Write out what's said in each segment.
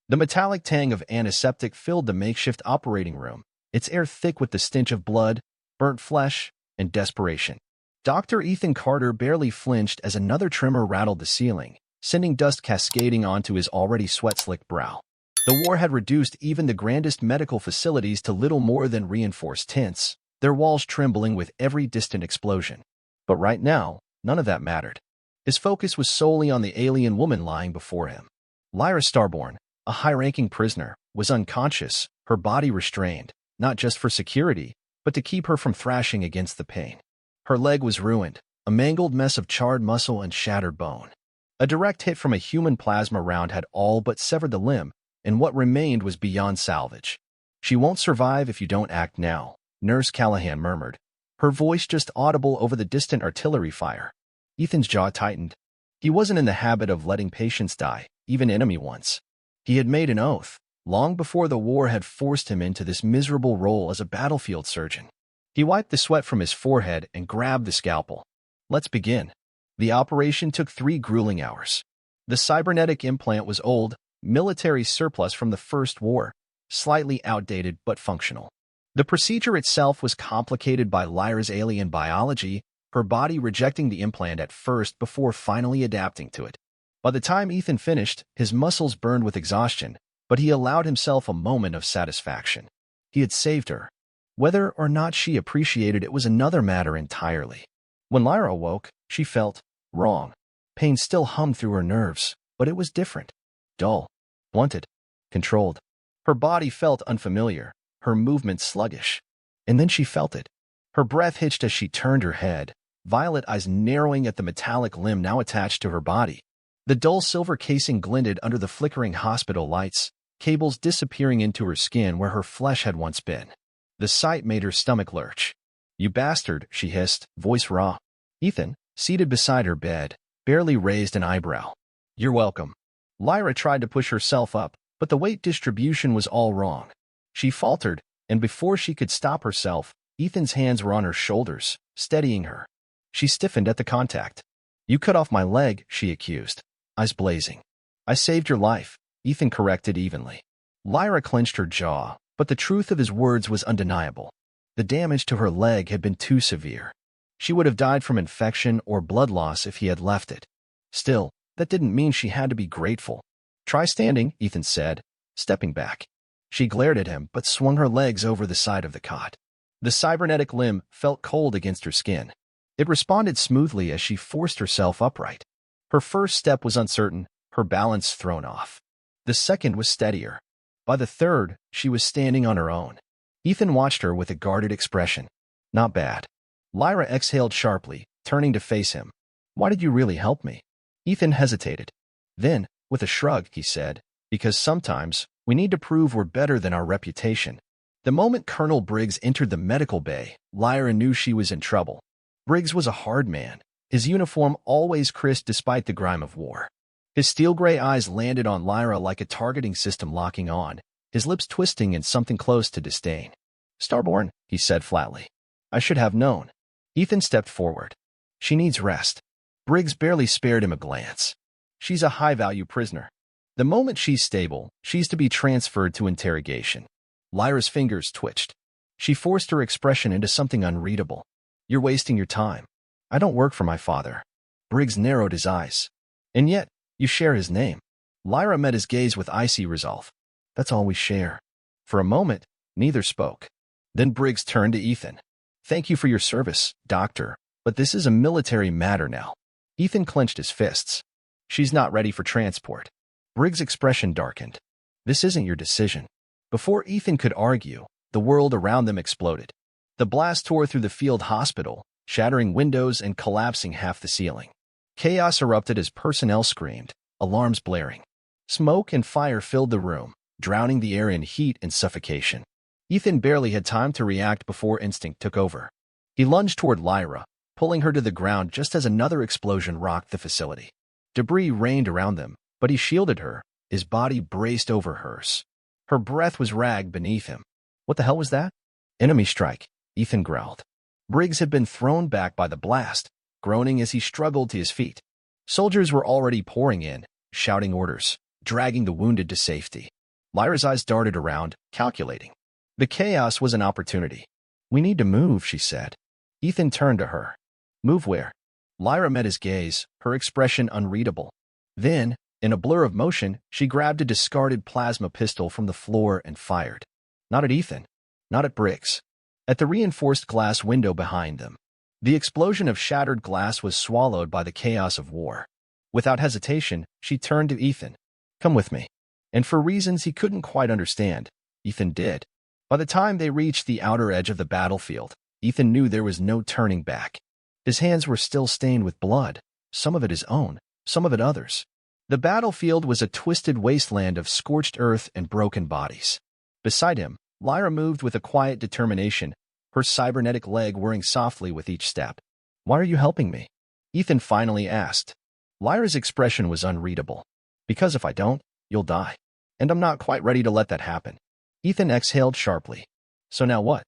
The metallic tang of antiseptic filled the makeshift operating room, its air thick with the stench of blood, burnt flesh, and desperation. Dr. Ethan Carter barely flinched as another tremor rattled the ceiling, sending dust cascading onto his already sweat-slicked brow. The war had reduced even the grandest medical facilities to little more than reinforced tents, their walls trembling with every distant explosion. But right now, none of that mattered. His focus was solely on the alien woman lying before him. Lyra Starborne, a high-ranking prisoner, was unconscious, her body restrained, not just for security, but to keep her from thrashing against the pain. Her leg was ruined, a mangled mess of charred muscle and shattered bone. A direct hit from a human plasma round had all but severed the limb, and what remained was beyond salvage. "She won't survive if you don't act now," Nurse Callahan murmured, her voice just audible over the distant artillery fire. Ethan's jaw tightened. He wasn't in the habit of letting patients die, even enemy ones. He had made an oath, long before the war had forced him into this miserable role as a battlefield surgeon. He wiped the sweat from his forehead and grabbed the scalpel. "Let's begin." The operation took 3 grueling hours. The cybernetic implant was old, military surplus from the First War, slightly outdated but functional. The procedure itself was complicated by Lyra's alien biology, her body rejecting the implant at first before finally adapting to it. By the time Ethan finished, his muscles burned with exhaustion, but he allowed himself a moment of satisfaction. He had saved her. Whether or not she appreciated it was another matter entirely. When Lyra awoke, she felt wrong. Pain still hummed through her nerves, but it was different. Dull, blunted, controlled. Her body felt unfamiliar, her movements sluggish. And then she felt it. Her breath hitched as she turned her head, violet eyes narrowing at the metallic limb now attached to her body. The dull silver casing glinted under the flickering hospital lights, cables disappearing into her skin where her flesh had once been. The sight made her stomach lurch. "You bastard," she hissed, voice raw. Ethan, seated beside her bed, barely raised an eyebrow. "You're welcome." Lyra tried to push herself up, but the weight distribution was all wrong. She faltered, and before she could stop herself, Ethan's hands were on her shoulders, steadying her. She stiffened at the contact. "You cut off my leg," she accused, eyes blazing. "I saved your life," Ethan corrected evenly. Lyra clenched her jaw, but the truth of his words was undeniable. The damage to her leg had been too severe. She would have died from infection or blood loss if he had left it. Still, that didn't mean she had to be grateful. "Try standing," Ethan said, stepping back. She glared at him but swung her legs over the side of the cot. The cybernetic limb felt cold against her skin. It responded smoothly as she forced herself upright. Her first step was uncertain, her balance thrown off. The second was steadier. By the third, she was standing on her own. Ethan watched her with a guarded expression. "Not bad." Lyra exhaled sharply, turning to face him. "Why did you really help me?" Ethan hesitated. Then, with a shrug, he said, "Because sometimes, we need to prove we're better than our reputation." The moment Colonel Briggs entered the medical bay, Lyra knew she was in trouble. Briggs was a hard man, his uniform always crisp despite the grime of war. His steel-gray eyes landed on Lyra like a targeting system locking on, his lips twisting in something close to disdain. "Starborne," he said flatly. "I should have known." Ethan stepped forward. "She needs rest." Briggs barely spared him a glance. "She's a high-value prisoner. The moment she's stable, she's to be transferred to interrogation." Lyra's fingers twitched. She forced her expression into something unreadable. "You're wasting your time. I don't work for my father." Briggs narrowed his eyes. "And yet, you share his name." Lyra met his gaze with icy resolve. "That's all we share." For a moment, neither spoke. Then Briggs turned to Ethan. "Thank you for your service, Doctor, but this is a military matter now." Ethan clenched his fists. "She's not ready for transport." Briggs' expression darkened. "This isn't your decision." Before Ethan could argue, the world around them exploded. The blast tore through the field hospital, shattering windows and collapsing half the ceiling. Chaos erupted as personnel screamed, alarms blaring. Smoke and fire filled the room, drowning the air in heat and suffocation. Ethan barely had time to react before instinct took over. He lunged toward Lyra, pulling her to the ground just as another explosion rocked the facility. Debris rained around them, but he shielded her, his body braced over hers. Her breath was ragged beneath him. "What the hell was that?" "Enemy strike," Ethan growled. Briggs had been thrown back by the blast, groaning as he struggled to his feet. Soldiers were already pouring in, shouting orders, dragging the wounded to safety. Lyra's eyes darted around, calculating. The chaos was an opportunity. We need to move, she said. Ethan turned to her. Move where? Lyra met his gaze, her expression unreadable. Then, in a blur of motion, she grabbed a discarded plasma pistol from the floor and fired. Not at Ethan. Not at Briggs. At the reinforced glass window behind them. The explosion of shattered glass was swallowed by the chaos of war. Without hesitation, she turned to Ethan. Come with me. And for reasons he couldn't quite understand, Ethan did. By the time they reached the outer edge of the battlefield, Ethan knew there was no turning back. His hands were still stained with blood, some of it his own, some of it others. The battlefield was a twisted wasteland of scorched earth and broken bodies. Beside him, Lyra moved with a quiet determination, her cybernetic leg whirring softly with each step. Why are you helping me? Ethan finally asked. Lyra's expression was unreadable. Because if I don't, you'll die. And I'm not quite ready to let that happen. Ethan exhaled sharply. So now what?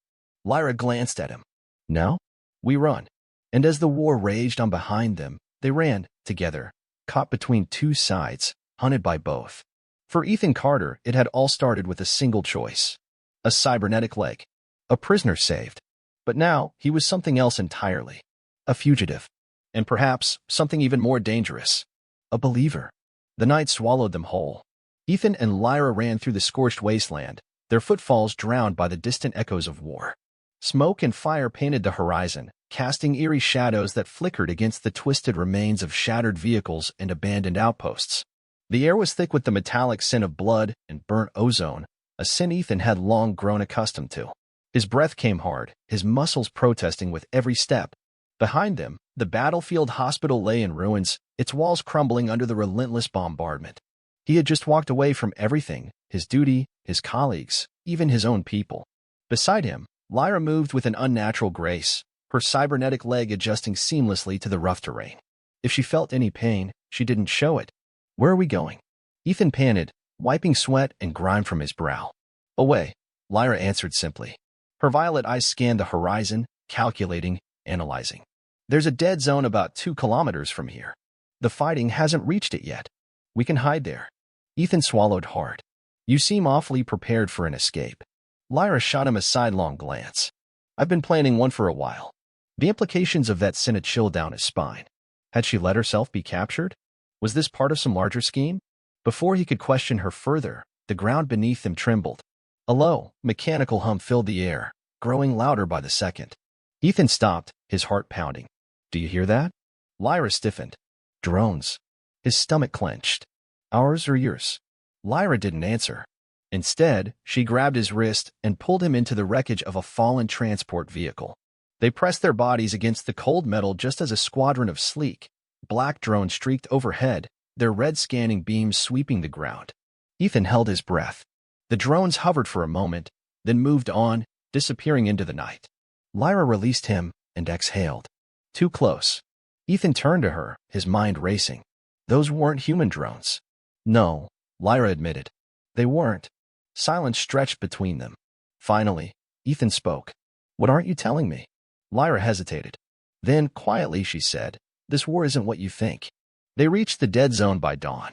Lyra glanced at him. Now? We run. And as the war raged on behind them, they ran, together, caught between two sides, hunted by both. For Ethan Carter, it had all started with a single choice. A cybernetic leg. A prisoner saved. But now, he was something else entirely. A fugitive. And perhaps, something even more dangerous. A believer. The night swallowed them whole. Ethan and Lyra ran through the scorched wasteland, their footfalls drowned by the distant echoes of war. Smoke and fire painted the horizon, casting eerie shadows that flickered against the twisted remains of shattered vehicles and abandoned outposts. The air was thick with the metallic scent of blood and burnt ozone, a scent Ethan had long grown accustomed to. His breath came hard, his muscles protesting with every step. Behind them, the battlefield hospital lay in ruins, its walls crumbling under the relentless bombardment. He had just walked away from everything, his duty, his colleagues, even his own people. Beside him, Lyra moved with an unnatural grace, her cybernetic leg adjusting seamlessly to the rough terrain. If she felt any pain, she didn't show it. Where are we going? Ethan panted, wiping sweat and grime from his brow. Away, Lyra answered simply. Her violet eyes scanned the horizon, calculating, analyzing. There's a dead zone about 2 kilometers from here. The fighting hasn't reached it yet. We can hide there. Ethan swallowed hard. You seem awfully prepared for an escape. Lyra shot him a sidelong glance. I've been planning one for a while. The implications of that sent a chill down his spine. Had she let herself be captured? Was this part of some larger scheme? Before he could question her further, the ground beneath them trembled. A low, mechanical hum filled the air, growing louder by the second. Ethan stopped, his heart pounding. Do you hear that? Lyra stiffened. Drones. His stomach clenched. Ours or yours? Lyra didn't answer. Instead, she grabbed his wrist and pulled him into the wreckage of a fallen transport vehicle. They pressed their bodies against the cold metal just as a squadron of sleek, black drones streaked overhead, their red scanning beams sweeping the ground. Ethan held his breath. The drones hovered for a moment, then moved on, disappearing into the night. Lyra released him and exhaled. Too close. Ethan turned to her, his mind racing. Those weren't human drones. No, Lyra admitted. They weren't. Silence stretched between them. Finally, Ethan spoke. What aren't you telling me? Lyra hesitated. Then, quietly, she said, this war isn't what you think. They reached the dead zone by dawn.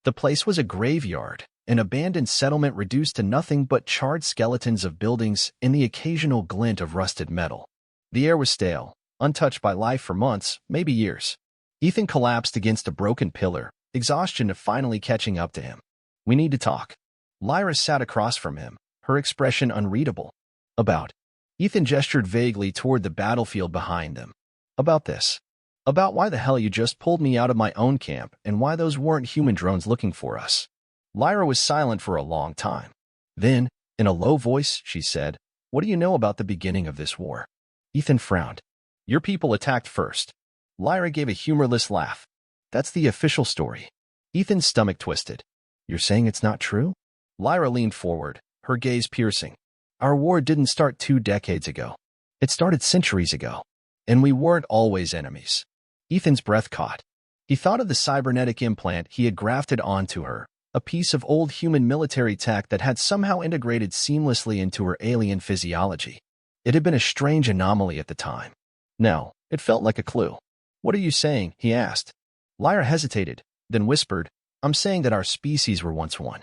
The place was a graveyard, an abandoned settlement reduced to nothing but charred skeletons of buildings and the occasional glint of rusted metal. The air was stale, untouched by life for months, maybe years. Ethan collapsed against a broken pillar, exhaustion finally catching up to him. We need to talk. Lyra sat across from him, her expression unreadable. About. Ethan gestured vaguely toward the battlefield behind them. About this. About why the hell you just pulled me out of my own camp and why those weren't human drones looking for us. Lyra was silent for a long time. Then, in a low voice, she said, What do you know about the beginning of this war? Ethan frowned. Your people attacked first. Lyra gave a humorless laugh. That's the official story. Ethan's stomach twisted. You're saying it's not true? Lyra leaned forward, her gaze piercing. Our war didn't start 2 decades ago. It started centuries ago. And we weren't always enemies. Ethan's breath caught. He thought of the cybernetic implant he had grafted onto her, a piece of old human military tech that had somehow integrated seamlessly into her alien physiology. It had been a strange anomaly at the time. Now, it felt like a clue. What are you saying? He asked. Lyra hesitated, then whispered, I'm saying that our species were once one.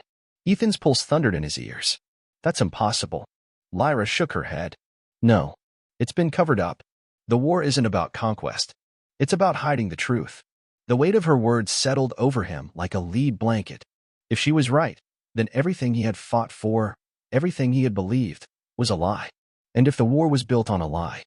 Ethan's pulse thundered in his ears. That's impossible. Lyra shook her head. No. It's been covered up. The war isn't about conquest. It's about hiding the truth. The weight of her words settled over him like a lead blanket. If she was right, then everything he had fought for, everything he had believed, was a lie. And if the war was built on a lie,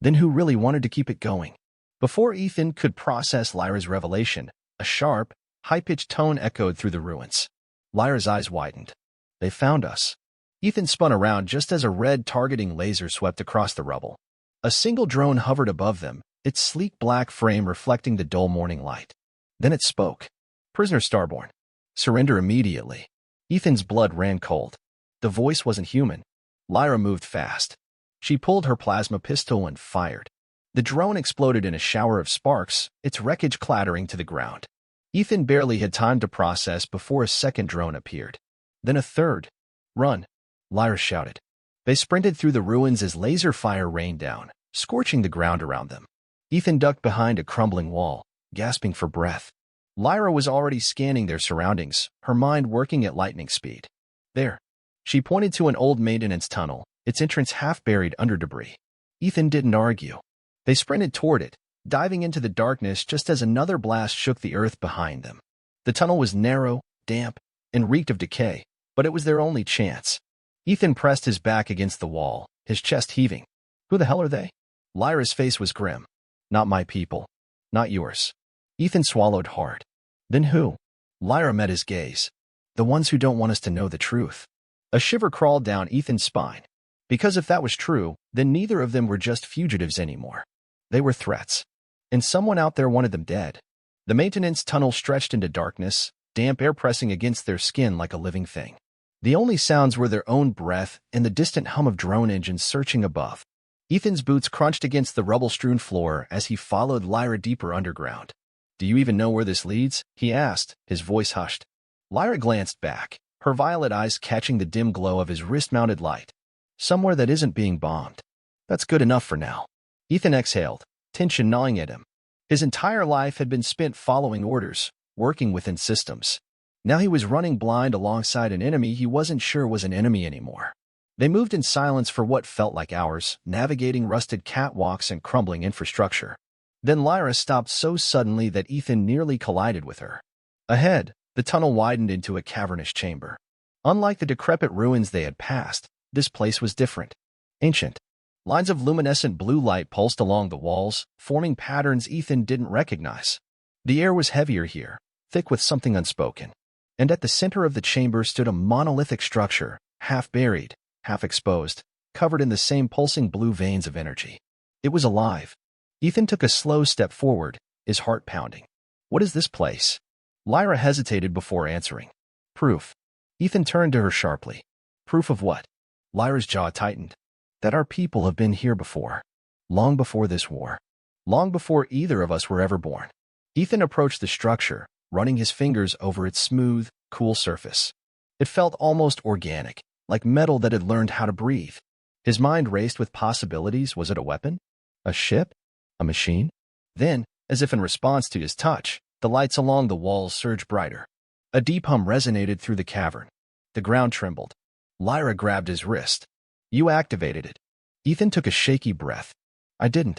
then who really wanted to keep it going? Before Ethan could process Lyra's revelation, a sharp, high-pitched tone echoed through the ruins. Lyra's eyes widened. They found us. Ethan spun around just as a red targeting laser swept across the rubble. A single drone hovered above them, its sleek black frame reflecting the dull morning light. Then it spoke. Prisoner Starborne. Surrender immediately. Ethan's blood ran cold. The voice wasn't human. Lyra moved fast. She pulled her plasma pistol and fired. The drone exploded in a shower of sparks, its wreckage clattering to the ground. Ethan barely had time to process before a second drone appeared. Then a third. Run! Lyra shouted. They sprinted through the ruins as laser fire rained down, scorching the ground around them. Ethan ducked behind a crumbling wall, gasping for breath. Lyra was already scanning their surroundings, her mind working at lightning speed. There. She pointed to an old maintenance tunnel, its entrance half buried under debris. Ethan didn't argue. They sprinted toward it, diving into the darkness just as another blast shook the earth behind them. The tunnel was narrow, damp, and reeked of decay, but it was their only chance. Ethan pressed his back against the wall, his chest heaving. Who the hell are they? Lyra's face was grim. Not my people. Not yours. Ethan swallowed hard. Then who? Lyra met his gaze. The ones who don't want us to know the truth. A shiver crawled down Ethan's spine. Because if that was true, then neither of them were just fugitives anymore. They were threats. And someone out there wanted them dead. The maintenance tunnel stretched into darkness, damp air pressing against their skin like a living thing. The only sounds were their own breath and the distant hum of drone engines searching above. Ethan's boots crunched against the rubble-strewn floor as he followed Lyra deeper underground. Do you even know where this leads? He asked, his voice hushed. Lyra glanced back, her violet eyes catching the dim glow of his wrist-mounted light. Somewhere that isn't being bombed. That's good enough for now. Ethan exhaled, tension gnawing at him. His entire life had been spent following orders, working within systems. Now he was running blind alongside an enemy he wasn't sure was an enemy anymore. They moved in silence for what felt like hours, navigating rusted catwalks and crumbling infrastructure. Then Lyra stopped so suddenly that Ethan nearly collided with her. Ahead, the tunnel widened into a cavernous chamber. Unlike the decrepit ruins they had passed, this place was different. Ancient. Lines of luminescent blue light pulsed along the walls, forming patterns Ethan didn't recognize. The air was heavier here, thick with something unspoken. And at the center of the chamber stood a monolithic structure, half buried, half exposed, covered in the same pulsing blue veins of energy. It was alive. Ethan took a slow step forward, his heart pounding. What is this place? Lyra hesitated before answering. Proof. Ethan turned to her sharply. Proof of what? Lyra's jaw tightened. That our people have been here before. Long before this war. Long before either of us were ever born. Ethan approached the structure, running his fingers over its smooth, cool surface. It felt almost organic, like metal that had learned how to breathe. His mind raced with possibilities. Was it a weapon? A ship? A machine? Then, as if in response to his touch, the lights along the walls surged brighter. A deep hum resonated through the cavern. The ground trembled. Lyra grabbed his wrist. You activated it. Ethan took a shaky breath. I didn't.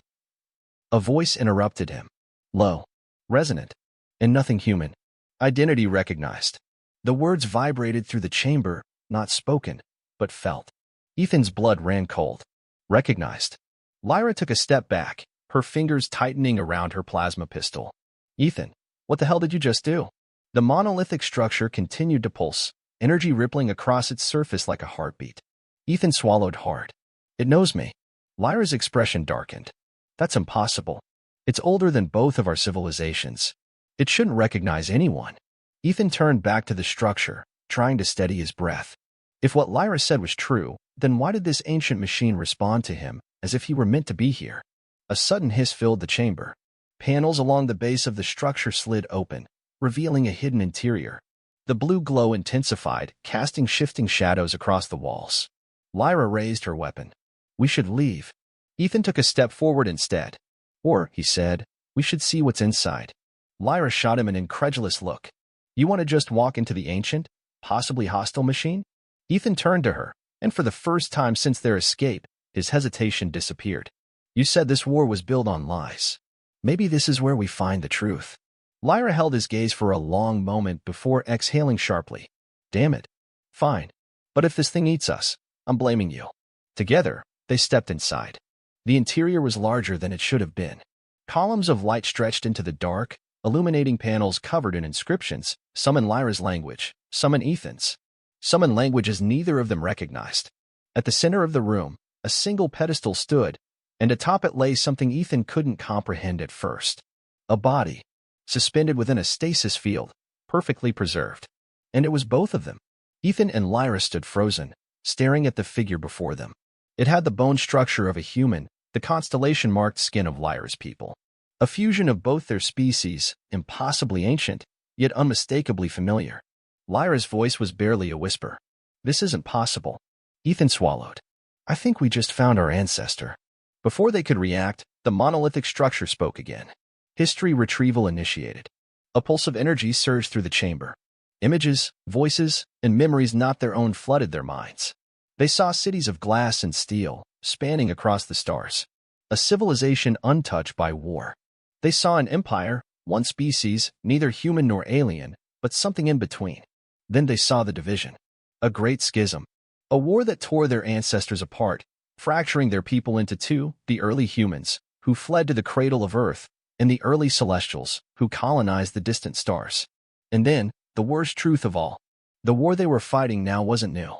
A voice interrupted him. Low. Resonant. And nothing human. Identity recognized. The words vibrated through the chamber, not spoken, but felt. Ethan's blood ran cold. Recognized. Lyra took a step back, her fingers tightening around her plasma pistol. Ethan, what the hell did you just do? The monolithic structure continued to pulse, energy rippling across its surface like a heartbeat. Ethan swallowed hard. It knows me. Lyra's expression darkened. That's impossible. It's older than both of our civilizations. It shouldn't recognize anyone. Ethan turned back to the structure, trying to steady his breath. If what Lyra said was true, then why did this ancient machine respond to him, as if he were meant to be here? A sudden hiss filled the chamber. Panels along the base of the structure slid open, revealing a hidden interior. The blue glow intensified, casting shifting shadows across the walls. Lyra raised her weapon. We should leave. Ethan took a step forward instead. Or, he said, we should see what's inside. Lyra shot him an incredulous look. You want to just walk into the ancient? possibly hostile machine? Ethan turned to her, and for the first time since their escape, his hesitation disappeared. You said this war was built on lies. Maybe this is where we find the truth. Lyra held his gaze for a long moment before exhaling sharply. Damn it. Fine. But if this thing eats us, I'm blaming you. Together, they stepped inside. The interior was larger than it should have been. Columns of light stretched into the dark, illuminating panels covered in inscriptions, some in Lyra's language, some in Ethan's. Some in languages neither of them recognized. At the center of the room, a single pedestal stood, and atop it lay something Ethan couldn't comprehend at first. A body, suspended within a stasis field, perfectly preserved. And it was both of them. Ethan and Lyra stood frozen, staring at the figure before them. It had the bone structure of a human, the constellation-marked skin of Lyra's people. A fusion of both their species, impossibly ancient, yet unmistakably familiar. Lyra's voice was barely a whisper. This isn't possible. Ethan swallowed. I think we just found our ancestor. Before they could react, the monolithic structure spoke again. History retrieval initiated. A pulse of energy surged through the chamber. Images, voices, and memories not their own flooded their minds. They saw cities of glass and steel, spanning across the stars. A civilization untouched by war. They saw an empire, one species, neither human nor alien, but something in between. Then they saw the division. A great schism. A war that tore their ancestors apart, fracturing their people into two, the early humans, who fled to the cradle of Earth, and the early celestials, who colonized the distant stars. And then, the worst truth of all. The war they were fighting now wasn't new.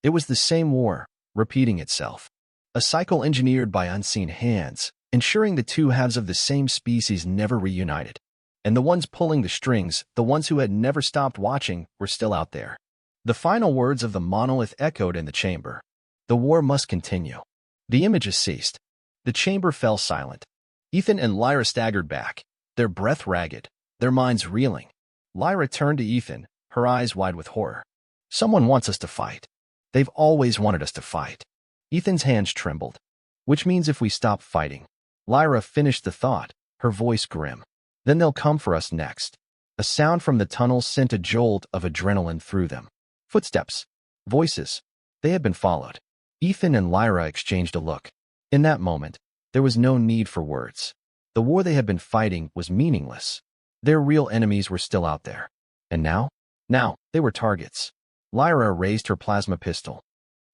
It was the same war, repeating itself. A cycle engineered by unseen hands, ensuring the two halves of the same species never reunited. And the ones pulling the strings, the ones who had never stopped watching, were still out there. The final words of the monolith echoed in the chamber. The war must continue. The images ceased. The chamber fell silent. Ethan and Lyra staggered back, their breath ragged, their minds reeling. Lyra turned to Ethan, her eyes wide with horror. Someone wants us to fight. They've always wanted us to fight. Ethan's hands trembled. Which means if we stop fighting. Lyra finished the thought, her voice grim. Then they'll come for us next. A sound from the tunnel sent a jolt of adrenaline through them. Footsteps. Voices. They had been followed. Ethan and Lyra exchanged a look. In that moment, there was no need for words. The war they had been fighting was meaningless. Their real enemies were still out there. And now? Now, they were targets. Lyra raised her plasma pistol.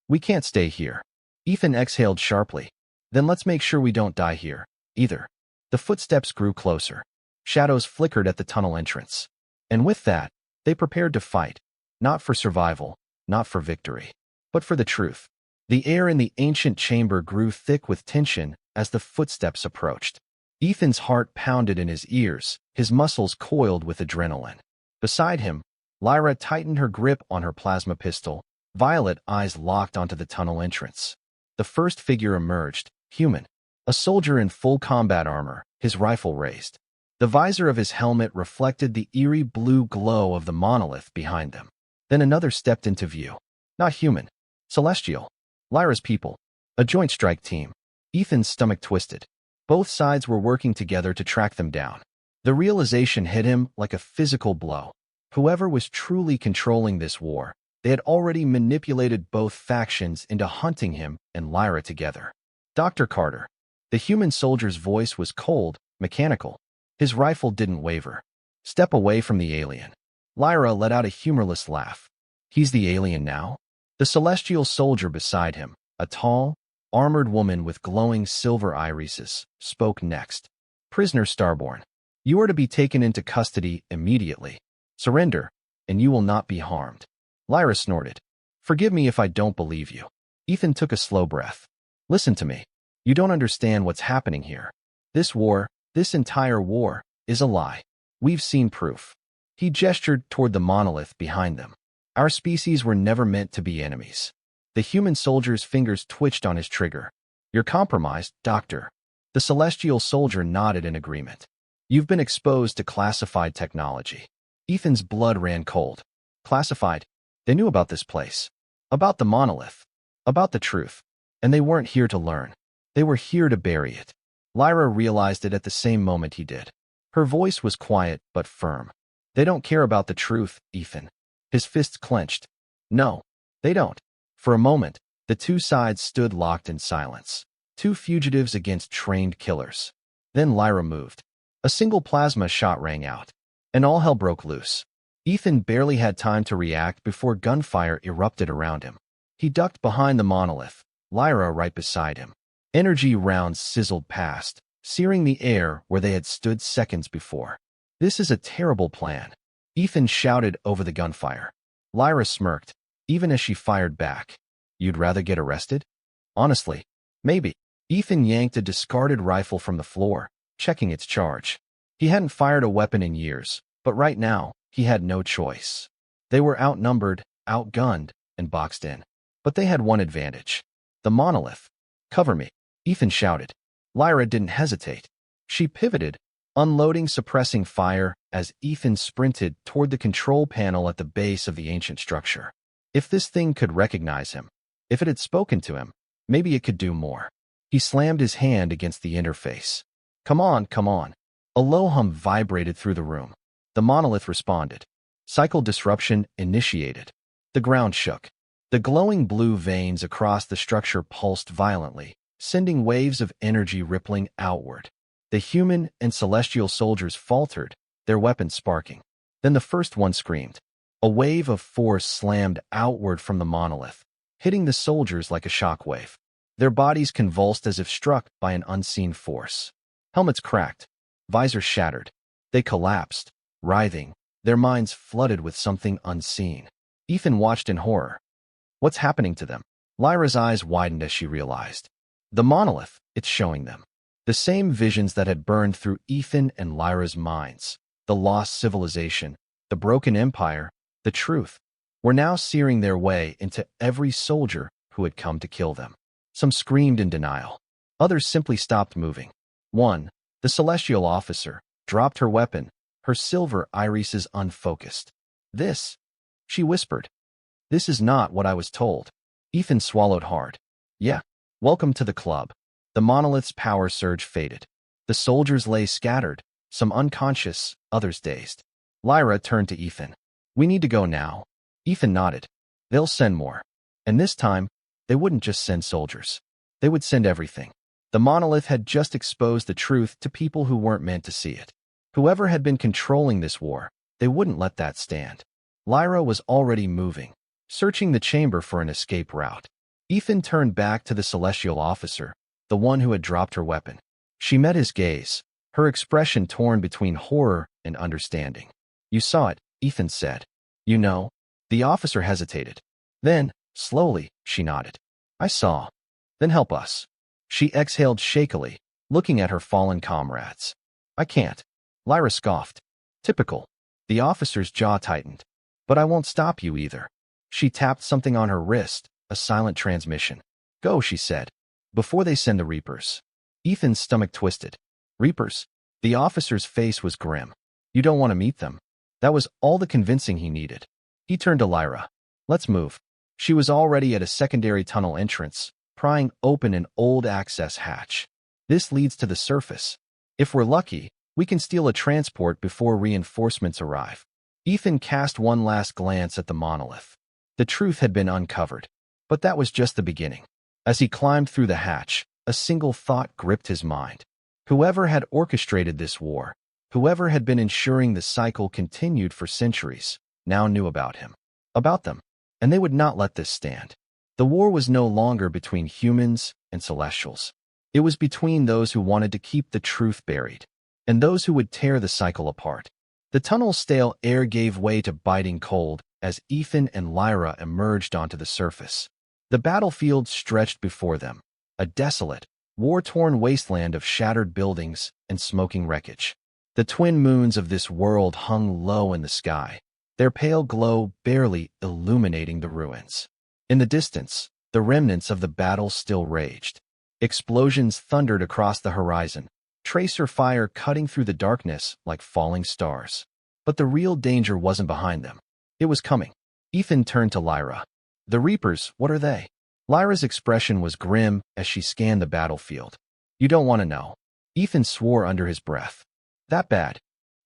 We can't stay here. Ethan exhaled sharply. Then let's make sure we don't die here, either. The footsteps grew closer. Shadows flickered at the tunnel entrance. And with that, they prepared to fight. Not for survival, not for victory, but for the truth. The air in the ancient chamber grew thick with tension as the footsteps approached. Ethan's heart pounded in his ears, his muscles coiled with adrenaline. Beside him, Lyra tightened her grip on her plasma pistol, violet eyes locked onto the tunnel entrance. The first figure emerged, human. A soldier in full combat armor, his rifle raised. The visor of his helmet reflected the eerie blue glow of the monolith behind them. Then another stepped into view. Not human. Celestial. Lyra's people. A joint strike team. Ethan's stomach twisted. Both sides were working together to track them down. The realization hit him like a physical blow. Whoever was truly controlling this war, they had already manipulated both factions into hunting him and Lyra together. Dr. Carter. The human soldier's voice was cold, mechanical. His rifle didn't waver. Step away from the alien. Lyra let out a humorless laugh. He's the alien now? The celestial soldier beside him, a tall, armored woman with glowing silver irises, spoke next. Prisoner Starborne, you are to be taken into custody immediately. Surrender, and you will not be harmed. Lyra snorted. Forgive me if I don't believe you. Ethan took a slow breath. Listen to me. You don't understand what's happening here. This war, this entire war, is a lie. We've seen proof. He gestured toward the monolith behind them. Our species were never meant to be enemies. The human soldier's fingers twitched on his trigger. You're compromised, Doctor. The celestial soldier nodded in agreement. You've been exposed to classified technology. Ethan's blood ran cold. Classified? They knew about this place. About the monolith. About the truth. And they weren't here to learn. They were here to bury it. Lyra realized it at the same moment he did. Her voice was quiet but firm. They don't care about the truth, Ethan. His fists clenched. No, they don't. For a moment, the two sides stood locked in silence. Two fugitives against trained killers. Then Lyra moved. A single plasma shot rang out, and all hell broke loose. Ethan barely had time to react before gunfire erupted around him. He ducked behind the monolith, Lyra right beside him. Energy rounds sizzled past, searing the air where they had stood seconds before. This is a terrible plan, Ethan shouted over the gunfire. Lyra smirked, even as she fired back. You'd rather get arrested? Honestly, maybe. Ethan yanked a discarded rifle from the floor, checking its charge. He hadn't fired a weapon in years, but right now, he had no choice. They were outnumbered, outgunned, and boxed in. But they had one advantage. The monolith. Cover me, Ethan shouted. Lyra didn't hesitate. She pivoted, unloading suppressing fire as Ethan sprinted toward the control panel at the base of the ancient structure. If this thing could recognize him, if it had spoken to him, maybe it could do more. He slammed his hand against the interface. Come on, come on. A low hum vibrated through the room. The monolith responded. Cycle disruption initiated. The ground shook. The glowing blue veins across the structure pulsed violently, sending waves of energy rippling outward. The human and celestial soldiers faltered, their weapons sparking. Then the first one screamed. A wave of force slammed outward from the monolith, hitting the soldiers like a shockwave. Their bodies convulsed as if struck by an unseen force. Helmets cracked. Visors shattered. They collapsed, writhing, their minds flooded with something unseen. Ethan watched in horror. What's happening to them? Lyra's eyes widened as she realized. The monolith, it's showing them. The same visions that had burned through Ethan and Lyra's minds. The lost civilization, the broken empire, the truth, were now searing their way into every soldier who had come to kill them. Some screamed in denial. Others simply stopped moving. One, the celestial officer, dropped her weapon, her silver irises unfocused. This, she whispered. This is not what I was told. Ethan swallowed hard. Yeah, welcome to the club. The monolith's power surge faded. The soldiers lay scattered, some unconscious, others dazed. Lyra turned to Ethan. We need to go now. Ethan nodded. They'll send more. And this time, they wouldn't just send soldiers. They would send everything. The monolith had just exposed the truth to people who weren't meant to see it. Whoever had been controlling this war, they wouldn't let that stand. Lyra was already moving, searching the chamber for an escape route. Ethan turned back to the celestial officer, the one who had dropped her weapon. She met his gaze, her expression torn between horror and understanding. You saw it, Ethan said. You know. The officer hesitated. Then, slowly, she nodded. I saw. Then help us. She exhaled shakily, looking at her fallen comrades. I can't. Lyra scoffed. Typical. The officer's jaw tightened. But I won't stop you either. She tapped something on her wrist, a silent transmission. Go, she said. Before they send the Reapers. Ethan's stomach twisted. Reapers? The officer's face was grim. You don't want to meet them. That was all the convincing he needed. He turned to Lyra. Let's move. She was already at a secondary tunnel entrance, prying open an old access hatch. This leads to the surface. If we're lucky, we can steal a transport before reinforcements arrive. Ethan cast one last glance at the monolith. The truth had been uncovered, but that was just the beginning. As he climbed through the hatch, a single thought gripped his mind. Whoever had orchestrated this war, whoever had been ensuring the cycle continued for centuries, now knew about him, about them, and they would not let this stand. The war was no longer between humans and celestials. It was between those who wanted to keep the truth buried and those who would tear the cycle apart. The tunnel's stale air gave way to biting cold as Ethan and Lyra emerged onto the surface. The battlefield stretched before them, a desolate, war-torn wasteland of shattered buildings and smoking wreckage. The twin moons of this world hung low in the sky, their pale glow barely illuminating the ruins. In the distance, the remnants of the battle still raged. Explosions thundered across the horizon, tracer fire cutting through the darkness like falling stars. But the real danger wasn't behind them. It was coming. Ethan turned to Lyra. The Reapers, what are they? Lyra's expression was grim as she scanned the battlefield. You don't want to know. Ethan swore under his breath. That bad?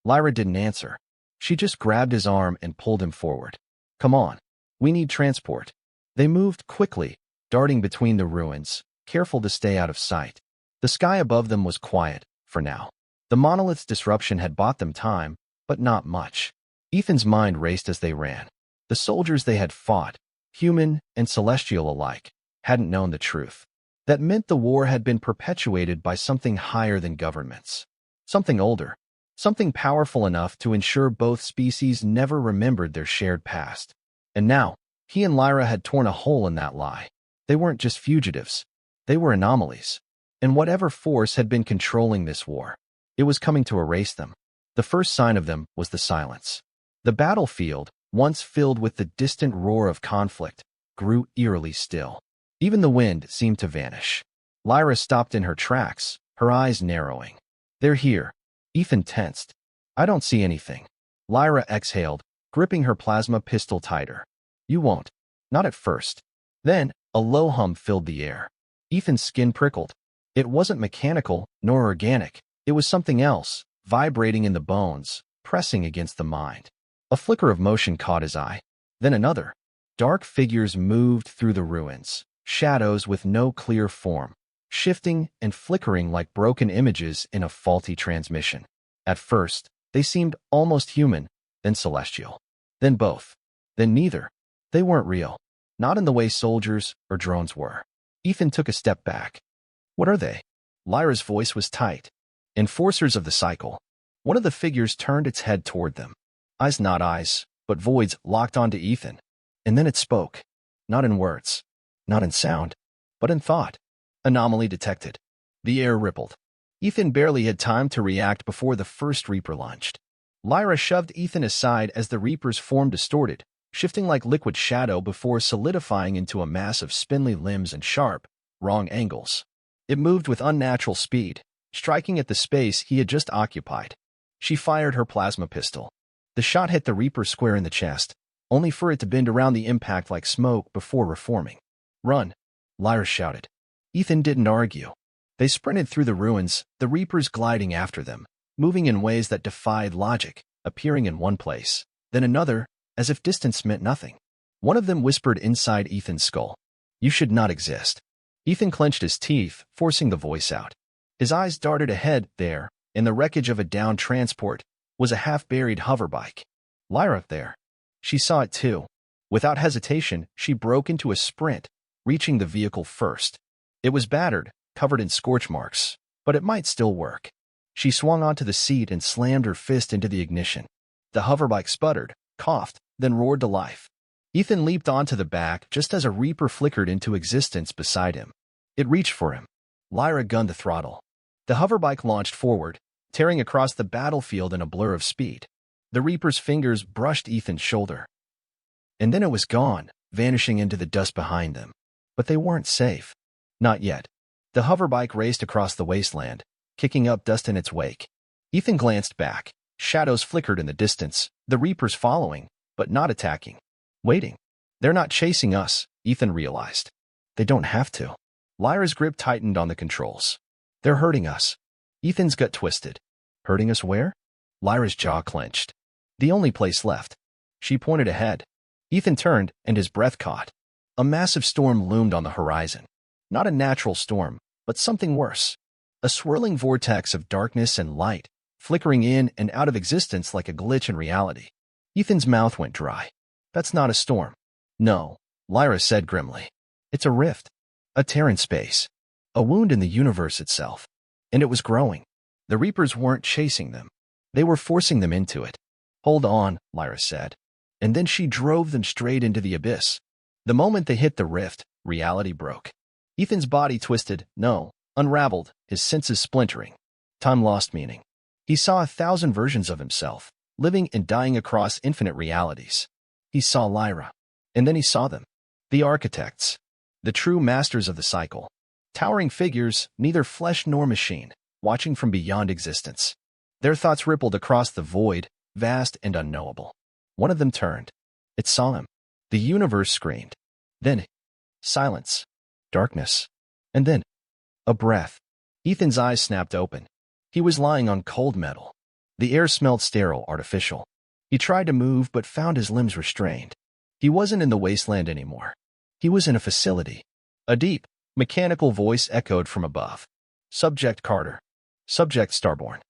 Lyra didn't answer. She just grabbed his arm and pulled him forward. Come on. We need transport. They moved quickly, darting between the ruins, careful to stay out of sight. The sky above them was quiet, for now. The monolith's disruption had bought them time, but not much. Ethan's mind raced as they ran. The soldiers they had fought, human and celestial alike, hadn't known the truth. That meant the war had been perpetuated by something higher than governments. Something older. Something powerful enough to ensure both species never remembered their shared past. And now, he and Lyra had torn a hole in that lie. They weren't just fugitives. They were anomalies. And whatever force had been controlling this war, it was coming to erase them. The first sign of them was the silence. The battlefield, once filled with the distant roar of conflict, grew eerily still. Even the wind seemed to vanish. Lyra stopped in her tracks, her eyes narrowing. They're here. Ethan tensed. I don't see anything. Lyra exhaled, gripping her plasma pistol tighter. You won't. Not at first. Then, a low hum filled the air. Ethan's skin prickled. It wasn't mechanical, nor organic. It was something else, vibrating in the bones, pressing against the mind. A flicker of motion caught his eye. Then another. Dark figures moved through the ruins, shadows with no clear form, shifting and flickering like broken images in a faulty transmission. At first, they seemed almost human, then celestial. Then both. Then neither. They weren't real. Not in the way soldiers or drones were. Ethan took a step back. What are they? Lyra's voice was tight. Enforcers of the cycle. One of the figures turned its head toward them. Eyes not eyes, but voids locked onto Ethan. And then it spoke. Not in words. Not in sound. But in thought. Anomaly detected. The air rippled. Ethan barely had time to react before the first Reaper launched. Lyra shoved Ethan aside as the Reaper's form distorted, shifting like liquid shadow before solidifying into a mass of spindly limbs and sharp, wrong angles. It moved with unnatural speed, striking at the space he had just occupied. She fired her plasma pistol. The shot hit the Reaper square in the chest, only for it to bend around the impact like smoke before reforming. Run, Lyra shouted. Ethan didn't argue. They sprinted through the ruins, the Reapers gliding after them, moving in ways that defied logic, appearing in one place, then another, as if distance meant nothing. One of them whispered inside Ethan's skull. You should not exist. Ethan clenched his teeth, forcing the voice out. His eyes darted ahead. There, in the wreckage of a downed transport, was a half-buried hoverbike. Lyra there. She saw it too. Without hesitation, she broke into a sprint, reaching the vehicle first. It was battered, covered in scorch marks, but it might still work. She swung onto the seat and slammed her fist into the ignition. The hoverbike sputtered, coughed, then roared to life. Ethan leaped onto the back just as a Reaper flickered into existence beside him. It reached for him. Lyra gunned the throttle. The hoverbike launched forward, tearing across the battlefield in a blur of speed. The Reaper's fingers brushed Ethan's shoulder. And then it was gone, vanishing into the dust behind them. But they weren't safe. Not yet. The hoverbike raced across the wasteland, kicking up dust in its wake. Ethan glanced back. Shadows flickered in the distance, the Reapers following, but not attacking. Waiting. They're not chasing us, Ethan realized. They don't have to. Lyra's grip tightened on the controls. They're hurting us. Ethan's gut twisted. Hurting us where? Lyra's jaw clenched. The only place left. She pointed ahead. Ethan turned, and his breath caught. A massive storm loomed on the horizon. Not a natural storm, but something worse. A swirling vortex of darkness and light, flickering in and out of existence like a glitch in reality. Ethan's mouth went dry. That's not a storm. No, Lyra said grimly. It's a rift. A tear in space. A wound in the universe itself. And it was growing. The Reapers weren't chasing them. They were forcing them into it. Hold on, Lyra said. And then she drove them straight into the abyss. The moment they hit the rift, reality broke. Ethan's body twisted, unraveled, his senses splintering. Time lost meaning. He saw 1,000 versions of himself, living and dying across infinite realities. He saw Lyra. And then he saw them. The architects. The true masters of the cycle. Towering figures, neither flesh nor machine, watching from beyond existence. Their thoughts rippled across the void, vast and unknowable. One of them turned. It saw him. The universe screamed. Then, silence. Darkness. And then, a breath. Ethan's eyes snapped open. He was lying on cold metal. The air smelled sterile, artificial. He tried to move but found his limbs restrained. He wasn't in the wasteland anymore. He was in a facility. A deep, mechanical voice echoed from above. Subject Carter. Subject Starborne.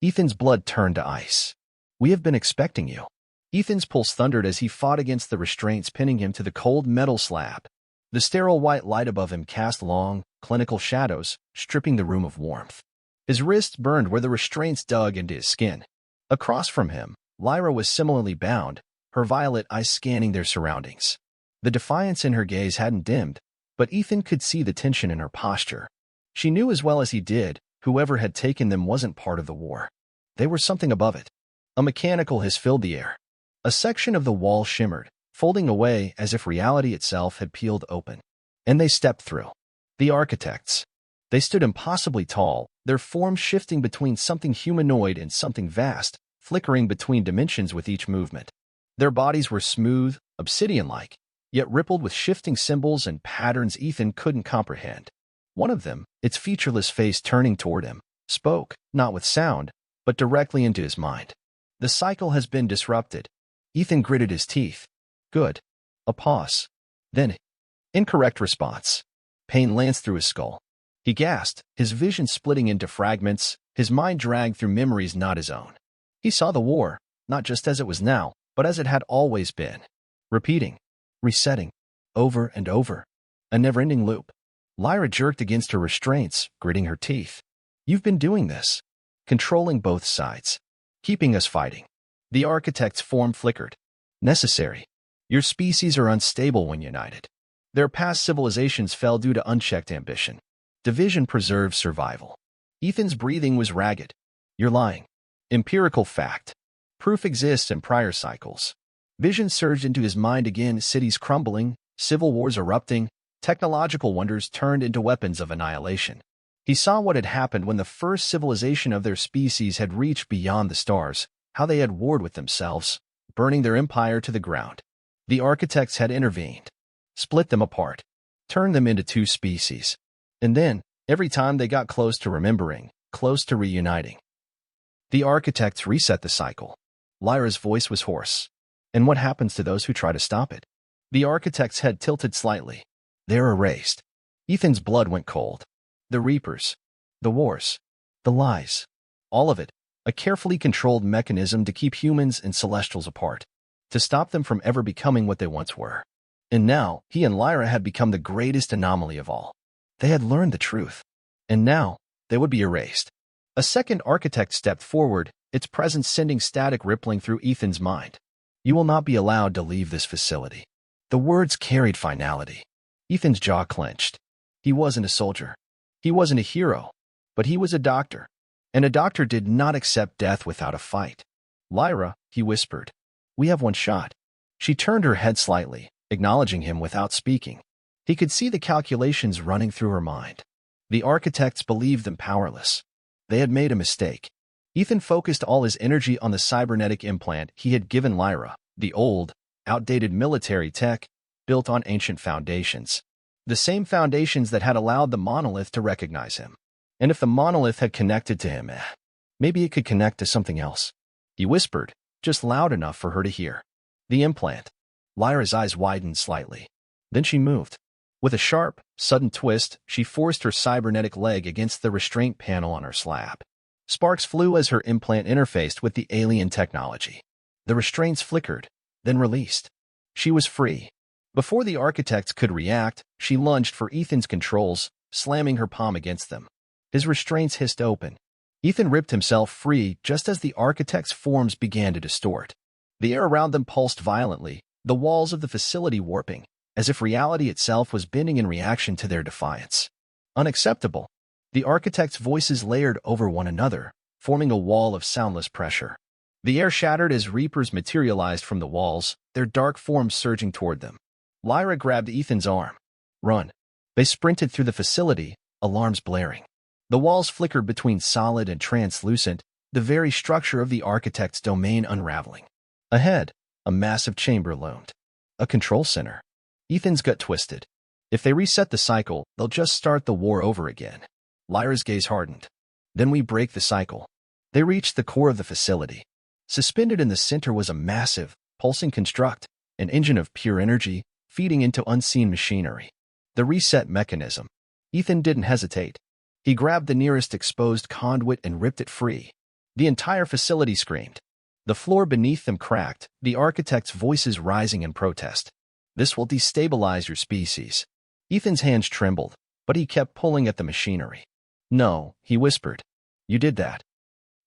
Ethan's blood turned to ice. We have been expecting you. Ethan's pulse thundered as he fought against the restraints pinning him to the cold metal slab. The sterile white light above him cast long, clinical shadows, stripping the room of warmth. His wrists burned where the restraints dug into his skin. Across from him, Lyra was similarly bound, her violet eyes scanning their surroundings. The defiance in her gaze hadn't dimmed, but Ethan could see the tension in her posture. She knew as well as he did, whoever had taken them wasn't part of the war. They were something above it. A mechanical hiss filled the air. A section of the wall shimmered, folding away as if reality itself had peeled open. And they stepped through. The architects. They stood impossibly tall, their forms shifting between something humanoid and something vast, flickering between dimensions with each movement. Their bodies were smooth, obsidian-like, yet rippled with shifting symbols and patterns Ethan couldn't comprehend. One of them, its featureless face turning toward him, spoke, not with sound, but directly into his mind. The cycle has been disrupted. Ethan gritted his teeth. Good. A pause. Then, incorrect response. Pain lanced through his skull. He gasped, his vision splitting into fragments, his mind dragged through memories not his own. He saw the war, not just as it was now, but as it had always been. Repeating. Resetting. Over and over. A never-ending loop. Lyra jerked against her restraints, gritting her teeth. You've been doing this. Controlling both sides. Keeping us fighting. The architect's form flickered. Necessary. Your species are unstable when united. Their past civilizations fell due to unchecked ambition. Division preserves survival. Ethan's breathing was ragged. You're lying. Empirical fact. Proof exists in prior cycles. Vision surged into his mind again, cities crumbling, civil wars erupting, technological wonders turned into weapons of annihilation. He saw what had happened when the first civilization of their species had reached beyond the stars, how they had warred with themselves, burning their empire to the ground. The architects had intervened, split them apart, turned them into two species. And then, every time they got close to remembering, close to reuniting, the architects reset the cycle. Lyra's voice was hoarse. And what happens to those who try to stop it? The architect's head tilted slightly. They're erased. Ethan's blood went cold. The Reapers. The wars. The lies. All of it. A carefully controlled mechanism to keep humans and Celestials apart. To stop them from ever becoming what they once were. And now, he and Lyra had become the greatest anomaly of all. They had learned the truth. And now, they would be erased. A second architect stepped forward, its presence sending static rippling through Ethan's mind. You will not be allowed to leave this facility. The words carried finality. Ethan's jaw clenched. He wasn't a soldier. He wasn't a hero. But he was a doctor. And a doctor did not accept death without a fight. Lyra, he whispered. We have one shot. She turned her head slightly, acknowledging him without speaking. He could see the calculations running through her mind. The architects believed them powerless. They had made a mistake. Ethan focused all his energy on the cybernetic implant he had given Lyra, the old, outdated military tech, built on ancient foundations. The same foundations that had allowed the monolith to recognize him. And if the monolith had connected to him, maybe it could connect to something else. He whispered, just loud enough for her to hear. The implant. Lyra's eyes widened slightly. Then she moved. With a sharp, sudden twist, she forced her cybernetic leg against the restraint panel on her slab. Sparks flew as her implant interfaced with the alien technology. The restraints flickered, then released. She was free. Before the architects could react, she lunged for Ethan's controls, slamming her palm against them. His restraints hissed open. Ethan ripped himself free just as the architects' forms began to distort. The air around them pulsed violently, the walls of the facility warping, as if reality itself was bending in reaction to their defiance. Unacceptable. The architects' voices layered over one another, forming a wall of soundless pressure. The air shattered as Reapers materialized from the walls, their dark forms surging toward them. Lyra grabbed Ethan's arm. Run. They sprinted through the facility, alarms blaring. The walls flickered between solid and translucent, the very structure of the architect's domain unraveling. Ahead, a massive chamber loomed. A control center. Ethan's gut twisted. If they reset the cycle, they'll just start the war over again. Lyra's gaze hardened. Then we break the cycle. They reached the core of the facility. Suspended in the center was a massive, pulsing construct, an engine of pure energy feeding into unseen machinery. The reset mechanism. Ethan didn't hesitate. He grabbed the nearest exposed conduit and ripped it free. The entire facility screamed. The floor beneath them cracked, the architects' voices rising in protest. "This will destabilize your species." Ethan's hands trembled, but he kept pulling at the machinery. "No," he whispered. "You did that."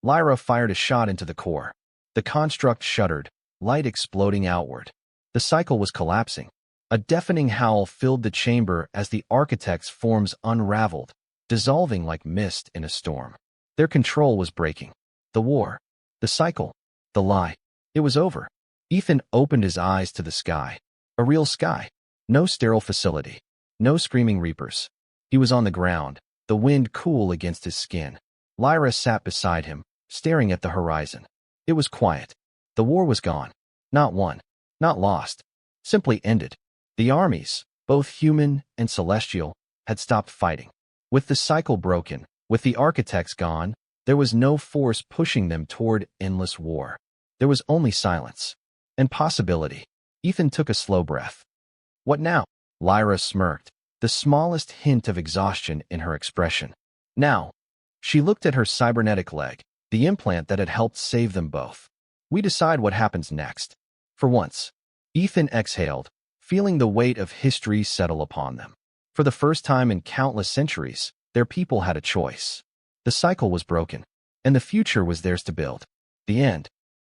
Lyra fired a shot into the core. The construct shuddered, light exploding outward. The cycle was collapsing. A deafening howl filled the chamber as the architect's forms unraveled, dissolving like mist in a storm. Their control was breaking. The war, the cycle, the lie. It was over. Ethan opened his eyes to the sky. A real sky. No sterile facility. No screaming reapers. He was on the ground, the wind cool against his skin. Lyra sat beside him, staring at the horizon. It was quiet. The war was gone. Not won. Not lost. Simply ended. The armies, both human and celestial, had stopped fighting. With the cycle broken, with the architects gone, there was no force pushing them toward endless war. There was only silence. And possibility. Ethan took a slow breath. "What now?" Lyra smirked, the smallest hint of exhaustion in her expression. "Now." She looked at her cybernetic leg, the implant that had helped save them both. "We decide what happens next." For once, Ethan exhaled, feeling the weight of history settle upon them. For the first time in countless centuries, their people had a choice. The cycle was broken, and the future was theirs to build. The end.